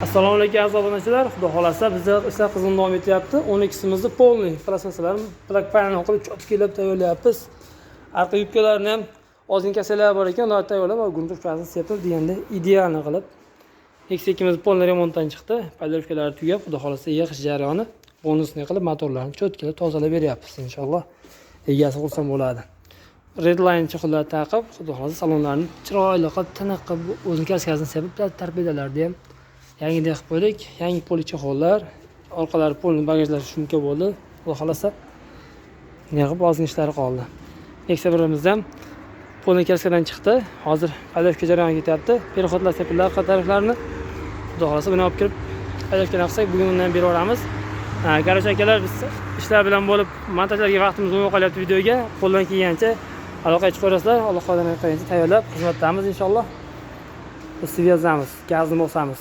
Assalomu alaykum aziz obunachilar. Xudo xolasa bizda ishlar qizg'in davom etyapti. 12simizni polniy plasmasalarni plak panel qilib cho'tkilab tayyorlayapmiz. Arqa yubkalarni ham ozgina kasallar bor ekan, ularni tayyorlab, grundovkasini sepib deganda idealni qilib. X2'miz polniy remontdan chiqdi. Polyrovkalari tugab, xudo xolasa yig'ish jarayoni bonusni qilib motorlarni cho'tkilab tozalab beryapmiz inshaalloh. Egasi xursand bo'ladi. Redline chiqillar taqib, xudo xolasa salonlarni chiroyli qilib, tiniq qilib, o'zini kaskasini sepib, tarbiyalarni ham yangidek qilib qo'ydik. Yangi poli chexollar, orqalari polni bagajlar shumka bo'ldi. Xudo xolasa yig'ib ozgina ishlari qoldi. Nexia birimiz ham polni kaskadan chiqdi. Hozir polyrovka jarayoni ketyapti. Переходlar sepillar qatarlarni. Xudo xolasa buni olib kirib polyrovkani qilsak, bugun undan beraveramiz. Garaj akalar, biz ishlar bilan bo'lib montajlarga vaqtimiz bo'lmay qolyapti videoga. Qo'ldan kelgancha aloqaga chiqarasizlar. Alloh xohlagan qancha tayyorlab xizmatdamiz inshaalloh. Biz svязamos, gazni bosamiz.